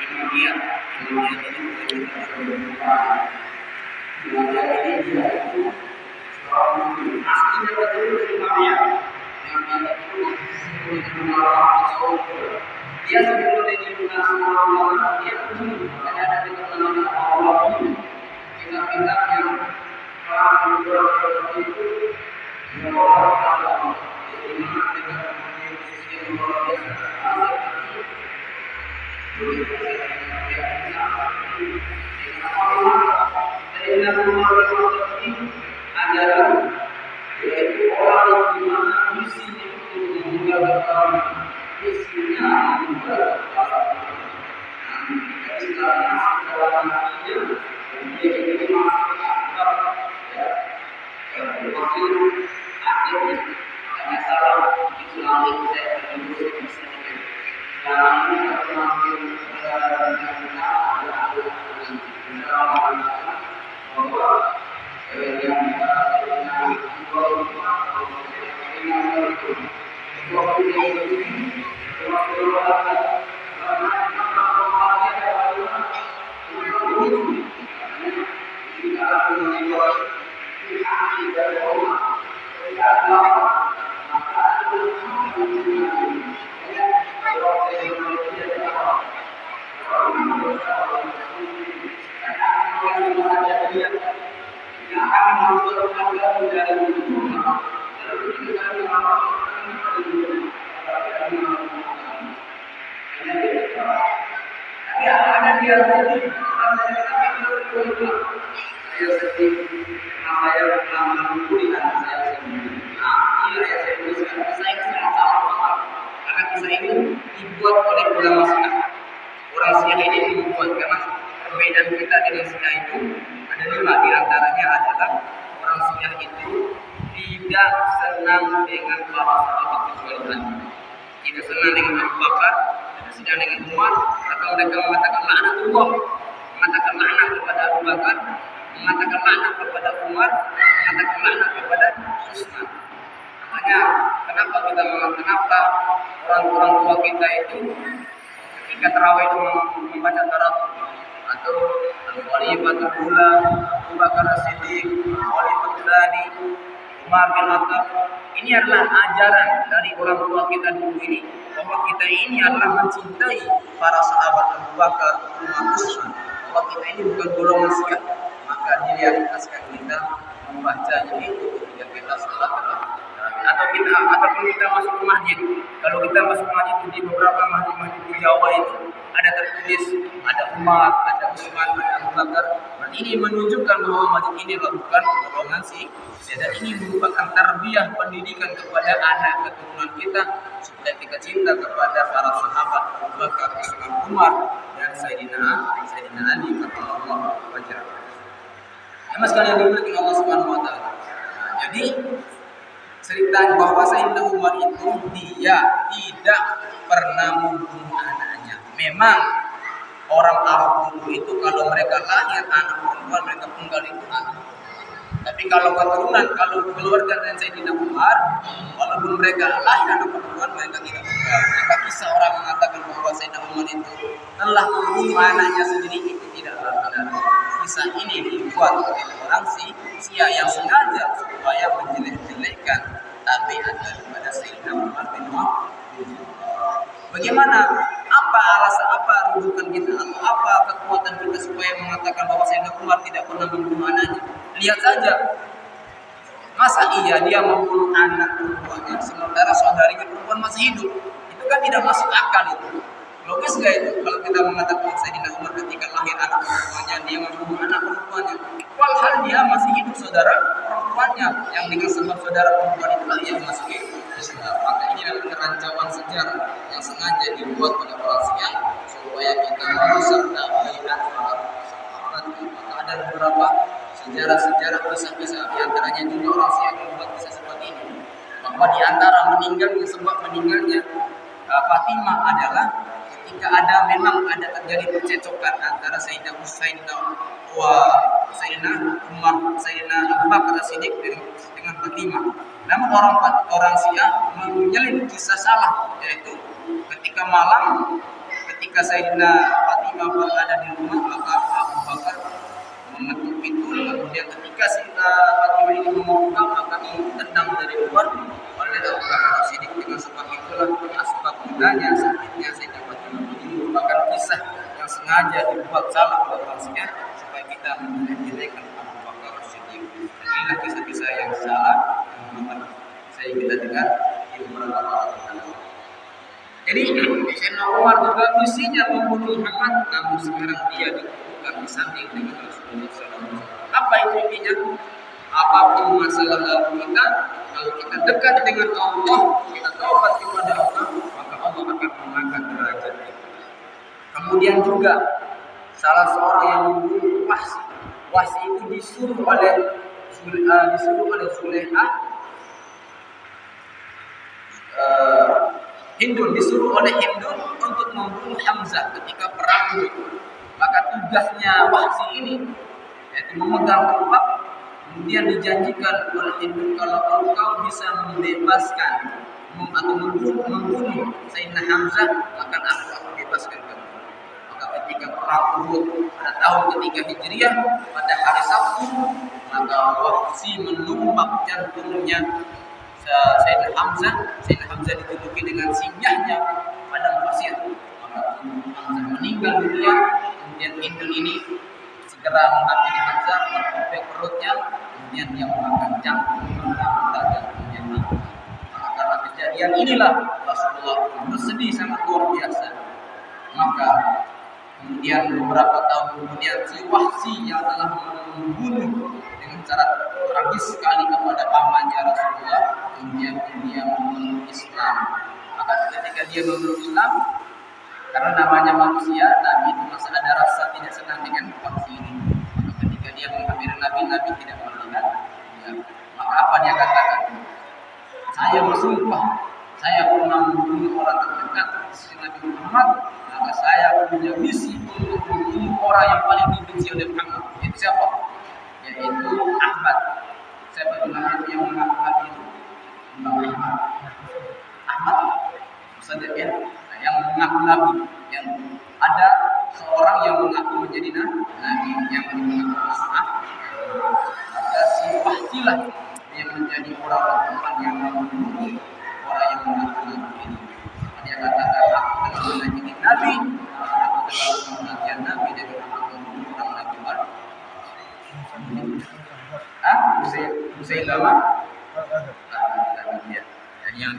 Imamiyah. Imamiyah ini Imamiyah ini dia itu aslinya betul Imamiyah. Imamiyah itu dia sebelum jadi nasional ulama dia pun ada di tengah-tengah Allah ini kitab-kitab yang orang itu yang orang tahu di mana kita mempunyai posisi yang luar biasa. Adalah yaitu orang yang dimana misinya untuk menjaga misinya menjaga Islamnya dalam hatinya dia itu masuk akal ya masih akhirnya hanya salah Islam itu saya terus sekarang ini semakin dibuat oleh ulama Syiah. Orang Syiah ini dibuat karena perbedaan kita dengan Syiah itu ada 5, di antaranya adalah orang Syiah itu tidak senang dengan para sahabat kecuali Ali. Tidak senang dengan Abu Bakar, tidak senang dengan Umar, atau mereka mengatakan laknatullah, mengatakan laknat kepada Abu Bakar, mengatakan laknat kepada Umar, mengatakan laknat kepada Utsman. Makanya kenapa orang tua kita itu ketika tarawih itu membaca tarawih atau Al-Khalifatul Ula, Abu Bakar As-Siddiq, Khalifatul Tsani, Umar bin Khattab, ini adalah ajaran dari orang tua kita dulu ini bahwa kita ini adalah mencintai para sahabat Abu Bakar, Umar, Utsman, bahwa kita ini bukan golongan Syiah. Maka direalisasikan kita membacanya itu ketika kita salat ataupun kita masuk ke masjid. Kalau kita masuk ke masjid di beberapa masjid di Jawa itu ada tertulis ada Umar, ada Utsman, ada Abu Bakar. Berarti ini menunjukkan bahwa masjid ini bukan golongan Syiah, dan ini merupakan tarbiyah pendidikan kepada anak keturunan kita supaya kita cinta kepada para sahabat Abu Bakar, Utsman, Umar, dan Sayyidina Ali radhiyallahu anhu. Mas kalian dimuliakan Allah Subhanahu wa taala. Jadi cerita bahwa Sayyidina Umar itu dia tidak pernah membunuh anaknya. Memang orang Arab dulu itu kalau mereka lahir anak perempuan mereka penggal itu anak. Tapi kalau keturunan, kalau keluarga dari Sayyidina Umar, walaupun mereka lahir anak perempuan mereka tidak penggal. Maka kisah orang mengatakan bahwa Sayyidina Umar itu telah membunuh anaknya sendiri itu tidaklah benar. Kisah ini dibuat oleh orang Syiah yang sengaja supaya menjelek-jelekkan tabiat daripada Sayyidina Umar bin Khattab. Bagaimana? Apa alasan, apa rujukan kita atau apa kekuatan kita supaya mengatakan bahwa Sayyidina Umar tidak pernah membunuh anaknya? Lihat saja. Masa iya dia membunuh anak perempuannya sementara saudarinya perempuan masih hidup? Itu kan tidak masuk akal itu. Logis gak itu kalau kita mengatakan Sayyidina Umar ketika lahir anak perempuannya dia membunuh anak perempuannya, padahal dia masih hidup saudara perempuannya yang dengan sebab saudara perempuan itulah yang masuk Islam. Maka ini adalah kerancuan sejarah yang sengaja dibuat oleh orang Syiah supaya kita merusak tabiat para sahabat. Maka ada beberapa sejarah-sejarah kisah-kisah di antaranya juga orang Syiah membuat kisah seperti ini bahwa di antara sebab meninggalnya Fatimah adalah ketika memang ada terjadi percecokan antara Sayyidina Umar, Sayyidina Abu Bakar As-Siddiq dengan Fatimah. Namun orang Syiah menyelip kisah salah, yaitu ketika malam ketika Sayyidina Abu Bakar ada di rumah, maka Abu Bakar mengetuk pintu. Kemudian ketika si Fatimah ini membuka, maka ditendang dari luar oleh Abu Bakar Siddiq. Dengan sebab itulah asbab gunanya sakitnya Sayyidah Fatimah ini merupakan kisah yang sengaja dibuat salah oleh manusia supaya kita menjelek-jelekan Abu Bakar Siddiq. Inilah kisah-kisah yang salah yang saya kita dengar di beberapa orang. Jadi Sayyidina Umar juga misinya membunuh Muhammad, namun sekarang dia dikukuhkan disanding dengan Rasulullah SAW. Apa itu intinya? Apapun masalah lalu kita, kalau kita dekat dengan Allah, kita taubat kepada Allah, maka Allah akan mengangkat derajat kita. Kemudian juga salah seorang yang membunuh Wahsy. Wahsy itu disuruh oleh Zulaikha, Hindun disuruh oleh Hindun untuk membunuh Hamzah ketika perang Uhud. Maka tugasnya Wahsy ini yaitu memegang tombak, kemudian dijanjikan oleh Hindun kalau engkau bisa membebaskan atau membunuh Sayyidina Hamzah, akan aku bebaskan kamu. Maka ketika perang Uhud pada tahun ketiga Hijriah pada hari Sabtu, maka Wahsy menumpak jantungnya Sayyidina Hamzah. Sayyidina Hamzah dituduki dengan singgahnya padang pasir. Maka Hamzah meninggal dunia. Kemudian Hindun ini segera menghampiri Hamzah, merobek perutnya, kemudian dia memakan jantung jantungnya. Maka karena kejadian inilah Rasulullah bersedih sangat luar biasa. Maka kemudian beberapa tahun kemudian si Wahsy yang telah membunuh dengan cara tragis sekali kepada pamannya Rasulullah, kemudian dia memeluk Islam. Maka ketika dia memeluk Islam, karena namanya manusia, Nabi itu masih ada rasa tidak senang dengan Wahsy ini. Maka ketika dia menghampiri Nabi, Nabi tidak melihat dia. Maka apa dia katakan? Saya bersumpah, saya pernah membunuh orang terdekat di sisi Nabi Muhammad, maka saya punya misi untuk membunuh orang yang paling dibenci oleh Muhammad. Itu siapa? Yaitu Ahmad. Siapa namanya yang mengaku Nabi itu? Ahmad. Saja ya, yang mengaku Nabi. Yang ada seorang yang mengaku menjadi Nabi yang mengaku Ahmad. Maka si Wahsy lah yang menjadi orang-orang yang membunuh orang yang mengaku Nabi ini. Dia katakan aku telah menjadi Nabi, aku telah menjadi Nabi dengan aku membunuh orang Nabi baru. Musailamah. Yang